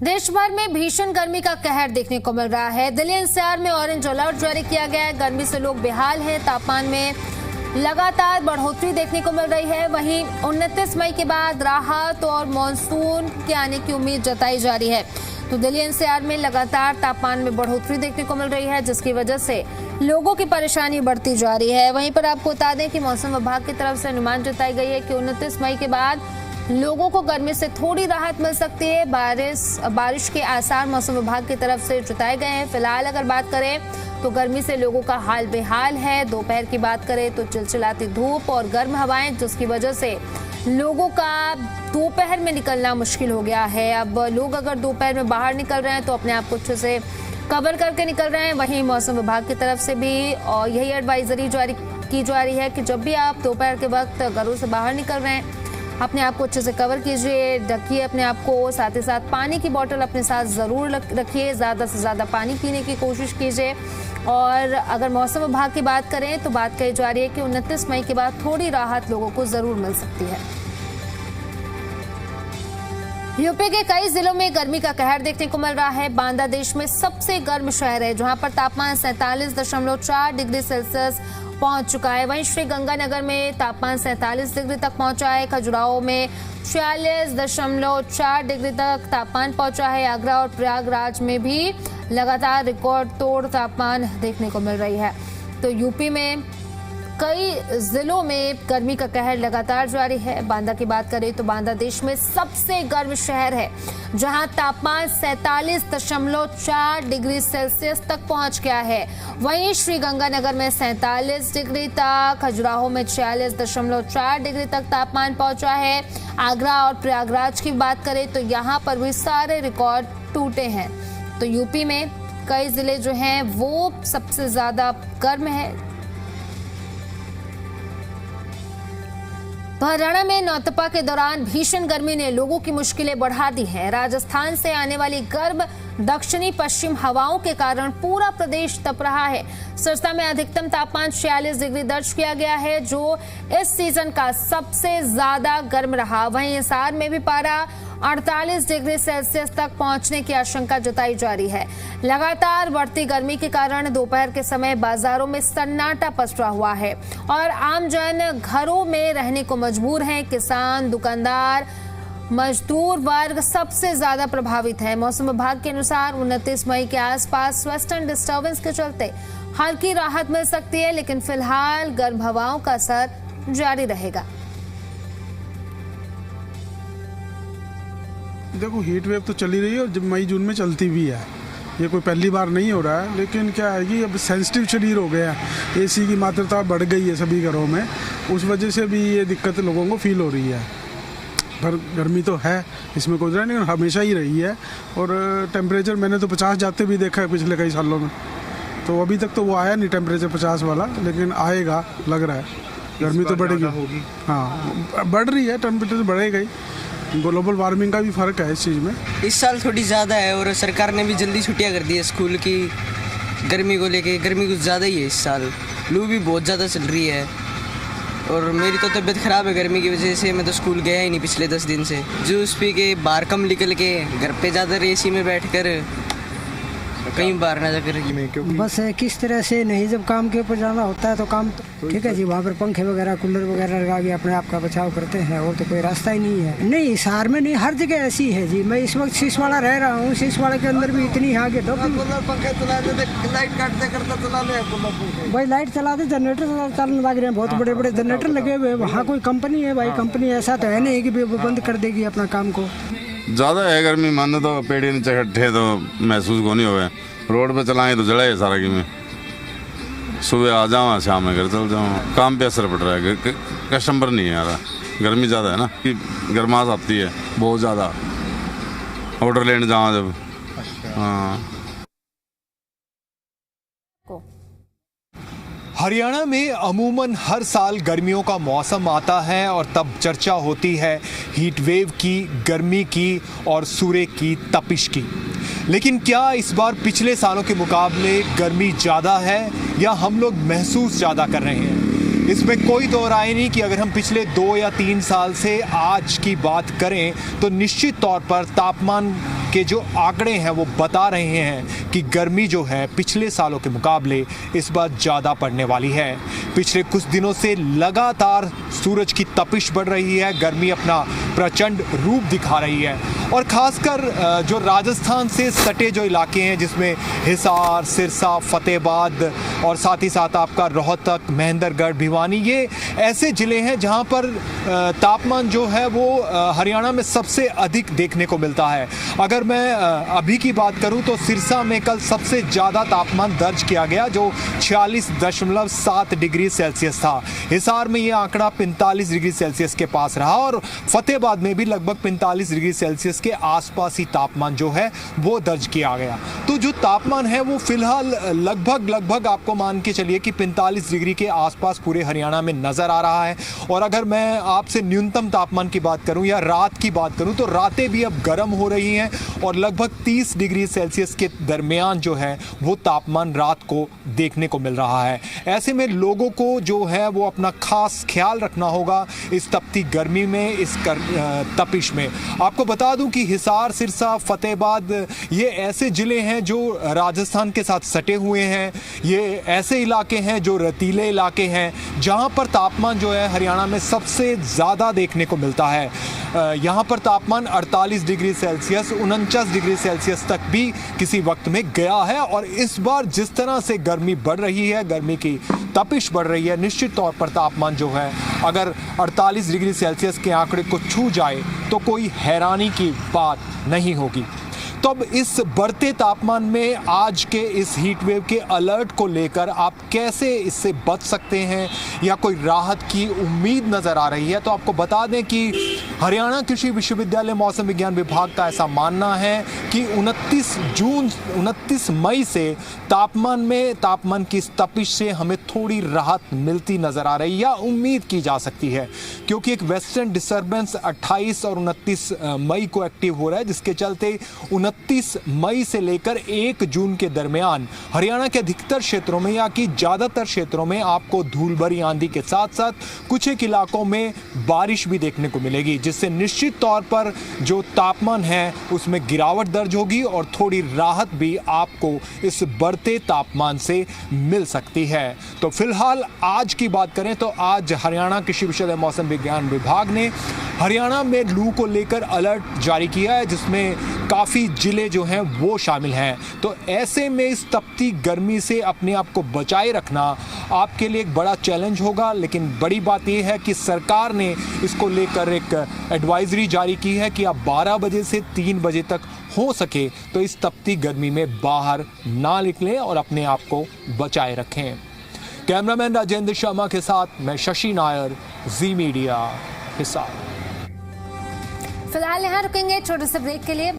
देश भर में भीषण गर्मी का कहर देखने को मिल रहा है। दिल्ली एनसीआर में ऑरेंज अलर्ट जारी किया गया है। गर्मी से लोग बेहाल हैं। तापमान में लगातार बढ़ोतरी देखने को मिल रही है। वहीं 29 मई के बाद राहत और मॉनसून के आने की उम्मीद जताई जा रही है। तो दिल्ली एनसीआर में लगातार तापमान में बढ़ोतरी देखने को मिल रही है, जिसकी वजह से लोगों की परेशानी बढ़ती जा रही है। वहीं पर आपको बता दें कि मौसम विभाग की तरफ से अनुमान जताई गई है कि 29 मई के बाद लोगों को गर्मी से थोड़ी राहत मिल सकती है। बारिश के आसार मौसम विभाग की तरफ से जताए गए हैं। फिलहाल अगर बात करें तो गर्मी से लोगों का हाल बेहाल है। दोपहर की बात करें तो चिलचिलाती धूप और गर्म हवाएं, जिसकी वजह से लोगों का दोपहर में निकलना मुश्किल हो गया है। अब लोग अगर दोपहर में बाहर निकल रहे हैं तो अपने आप को अच्छे से कवर करके निकल रहे हैं। वहीं मौसम विभाग की तरफ से भी और यही एडवाइजरी जारी की जा रही है कि जब भी आप दोपहर के वक्त घरों से बाहर निकल रहे हैं, अपने आप को अच्छे से कवर कीजिए, ढकिए अपने आप को। साथ ही साथ पानी की बोतल अपने साथ ज़रूर रखिए। ज़्यादा से ज़्यादा पानी पीने की कोशिश कीजिए। और अगर मौसम विभाग की बात करें तो बात कही जा रही है कि 29 मई के बाद थोड़ी राहत लोगों को ज़रूर मिल सकती है। यूपी के कई जिलों में गर्मी का कहर देखने को मिल रहा है। बांदा देश में सबसे गर्म शहर है, जहां पर तापमान 47.4 डिग्री सेल्सियस पहुंच चुका है। वहीं श्रीगंगानगर में तापमान 47 डिग्री तक पहुंचा है। खजुराहो में 46.4 डिग्री तक तापमान पहुंचा है। आगरा और प्रयागराज में भी लगातार रिकॉर्ड तोड़ तापमान देखने को मिल रही है। तो यूपी में कई जिलों में गर्मी का कहर लगातार जारी है। बांदा की बात करें तो बांदा देश में सबसे गर्म शहर है, जहां तापमान 47.4 डिग्री सेल्सियस तक पहुंच गया है। वहीं श्रीगंगानगर में 47 डिग्री तक, खजुराहो में 46.4 डिग्री तक तापमान पहुंचा है। आगरा और प्रयागराज की बात करें तो यहां पर भी सारे रिकॉर्ड टूटे हैं। तो यूपी में कई जिले जो हैं वो सबसे ज्यादा गर्म है। हरियाणा में नौतपा के दौरान भीषण गर्मी ने लोगों की मुश्किलें बढ़ा दी हैं। राजस्थान से आने वाली गर्म दक्षिणी पश्चिम हवाओं के कारण पूरा प्रदेश तप रहा है। सिरसा में अधिकतम तापमान 46 डिग्री दर्ज किया गया है, जो इस सीजन का सबसे ज्यादा गर्म रहा। वहीं हिसार में भी पारा 48 डिग्री सेल्सियस तक पहुंचने की आशंका जताई जा रही है। लगातार बढ़ती गर्मी के कारण दोपहर के समय बाजारों में सन्नाटा पसरा हुआ है और आमजन घरों में रहने को मजबूर हैं। किसान, दुकानदार, मजदूर वर्ग सबसे ज्यादा प्रभावित है। मौसम विभाग के अनुसार 29 मई के आसपास वेस्टर्न डिस्टर्बेंस के चलते हल्की राहत मिल सकती है, लेकिन फिलहाल गर्म हवाओं का असर जारी रहेगा। देखो, हीट वेव तो चली रही है और जब मई जून में चलती भी है। ये कोई पहली बार नहीं हो रहा है, लेकिन क्या है कि अब सेंसिटिव शरीर हो गया है। एसी की मात्रा बढ़ गई है सभी घरों में, उस वजह से भी ये दिक्कत लोगों को फील हो रही है। पर गर्मी तो है, इसमें कोई नहीं, लेकिन हमेशा ही रही है। और टेम्परेचर मैंने तो 50 जाते भी देखा है पिछले कई सालों में। तो अभी तक तो वो आया नहीं टेम्परेचर 50 वाला, लेकिन आएगा लग रहा है। गर्मी तो बढ़ेगी। हाँ, बढ़ रही है, टेम्परेचर बढ़ेगा ही। ग्लोबल वार्मिंग का भी फर्क है इस चीज़ में। इस साल थोड़ी ज़्यादा है और सरकार ने भी जल्दी छुट्टियां कर दी है स्कूल की। गर्मी को लेके गर्मी कुछ ज़्यादा ही है इस साल। लू भी बहुत ज़्यादा चल रही है और मेरी तो तबीयत ख़राब है गर्मी की वजह से। मैं तो स्कूल गया ही नहीं पिछले 10 दिन से। जूस पी के बाहर कम निकल के घर पे ज़्यादा एसी में बैठ कर कहीं बाहर ना जाकर। बस किस तरह से नहीं, जब काम के ऊपर जाना होता है तो काम तो ठीक है जी, वहाँ पर पंखे वगैरह कूलर वगैरह लगा के अपने आप का बचाव करते हैं, और तो कोई रास्ता ही नहीं है। नहीं, हिसार में नहीं, हर जगह ऐसी है जी। मैं इस वक्त सिसवाड़ा रह रहा हूँ, सिसवाड़ा के अंदर भी इतनी आगे तो लाइट काटते करता चला ले भाई, लाइट चला दे, जनरेटर चलने लग रहे हैं, बहुत बड़े बड़े जनरेटर लगे हुए हैं। वहाँ कोई कंपनी है भाई, कंपनी ऐसा तो है नहीं कि वो बंद कर देगी अपना काम को। ज़्यादा है गर्मी, मानो तो पेड़ ही नीचे इकट्ठे तो महसूस को नहीं हो गए। रोड पे चलाएं तो जला है सारा कि मैं सुबह आ जाऊँ, शाम में घर चल जाऊँ। काम पे असर पड़ रहा है, कस्टमर नहीं है आ रहा। गर्मी ज़्यादा है ना, कि गर्माश आती है बहुत ज़्यादा। ऑर्डर लेने जाऊँ जब। हाँ, हरियाणा में अमूमन हर साल गर्मियों का मौसम आता है और तब चर्चा होती है हीट वेव की, गर्मी की और सूर्य की तपिश की। लेकिन क्या इस बार पिछले सालों के मुकाबले गर्मी ज़्यादा है या हम लोग महसूस ज़्यादा कर रहे हैं? इसमें कोई दो राय नहीं कि अगर हम पिछले 2 या 3 साल से आज की बात करें तो निश्चित तौर पर तापमान के जो आंकड़े हैं वो बता रहे हैं कि गर्मी जो है पिछले सालों के मुकाबले इस बार ज़्यादा पड़ने वाली है। पिछले कुछ दिनों से लगातार सूरज की तपिश बढ़ रही है, गर्मी अपना प्रचंड रूप दिखा रही है और ख़ासकर जो राजस्थान से सटे जो इलाके हैं जिसमें हिसार, सिरसा, फतेहाबाद और साथ ही साथ आपका रोहतक, महेंद्रगढ़, भिवानी, ये ऐसे ज़िले हैं जहां पर तापमान जो है वो हरियाणा में सबसे अधिक देखने को मिलता है। अगर मैं अभी की बात करूं तो सिरसा में कल सबसे ज़्यादा तापमान दर्ज किया गया जो 46.7 डिग्री सेल्सियस था। हिसार में ये आंकड़ा 45 डिग्री सेल्सियस के पास रहा और फतेहाबाद में भी लगभग 45 डिग्री सेल्सियस के आसपास ही तापमान जो है वो दर्ज किया गया। तो जो तापमान है वो फिलहाल लगभग आपको मान के चलिए कि 45 डिग्री के आसपास पूरे हरियाणा में नज़र आ रहा है। और अगर मैं आपसे न्यूनतम तापमान की बात करूं या रात की बात करूं तो रातें भी अब गर्म हो रही हैं और लगभग 30 डिग्री सेल्सियस के दरमियान जो है वो तापमान रात को देखने को मिल रहा है। ऐसे में लोगों को जो है वो अपना खास ख्याल रखना होगा इस तपती गर्मी में, इस तपिश में। आपको बता दूं कि हिसार, सिरसा, फतेहाबाद ये ऐसे ज़िले हैं जो राजस्थान के साथ सटे हुए हैं। ये ऐसे इलाके हैं जो रेतीले इलाके हैं जहां पर तापमान जो है हरियाणा में सबसे ज़्यादा देखने को मिलता है। यहाँ पर तापमान 48 डिग्री सेल्सियस, 49 डिग्री सेल्सियस तक भी किसी वक्त में गया है। और इस बार जिस तरह से गर्मी बढ़ रही है, गर्मी की तपिश बढ़ रही है, निश्चित तौर पर तापमान जो है अगर 48 डिग्री सेल्सियस के आंकड़े को छू जाए तो कोई हैरानी की बात नहीं होगी। तो अब इस बढ़ते तापमान में आज के इस हीट वेव के अलर्ट को लेकर आप कैसे इससे बच सकते हैं या कोई राहत की उम्मीद नज़र आ रही है, तो आपको बता दें कि हरियाणा कृषि विश्वविद्यालय मौसम विज्ञान विभाग का ऐसा मानना है कि 29 मई से तापमान की इस तपिश से हमें थोड़ी राहत मिलती नज़र आ रही है या उम्मीद की जा सकती है, क्योंकि एक वेस्टर्न डिस्टर्बेंस 28 और 29 मई को एक्टिव हो रहा है, जिसके चलते 29 मई से लेकर 1 जून के दरमियान हरियाणा के अधिकतर क्षेत्रों में या कि ज़्यादातर क्षेत्रों में आपको धूल भरी आंधी के साथ साथ कुछ एक इलाकों में बारिश भी देखने को मिलेगी, जिससे निश्चित तौर पर जो तापमान है उसमें गिरावट दर्ज होगी और थोड़ी राहत भी आपको इस बढ़ते तापमान से मिल सकती है। तो फिलहाल आज की बात करें तो आज हरियाणा कृषि विश्वविद्यालय मौसम विज्ञान विभाग ने हरियाणा में लू को लेकर अलर्ट जारी किया है, जिसमें काफ़ी ज़िले जो हैं वो शामिल हैं। तो ऐसे में इस तपती गर्मी से अपने आप को बचाए रखना आपके लिए एक बड़ा चैलेंज होगा, लेकिन बड़ी बात यह है कि सरकार ने इसको लेकर एक एडवाइजरी जारी की है कि आप 12 बजे से 3 बजे तक हो सके तो इस तपती गर्मी में बाहर ना निकलें और अपने आप को बचाए रखें। कैमरामैन राजेंद्र शर्मा के साथ मैं शशि नायर, जी मीडिया, हिसार। फिलहाल यहाँ रुकेंगे छोटे से ब्रेक के लिए।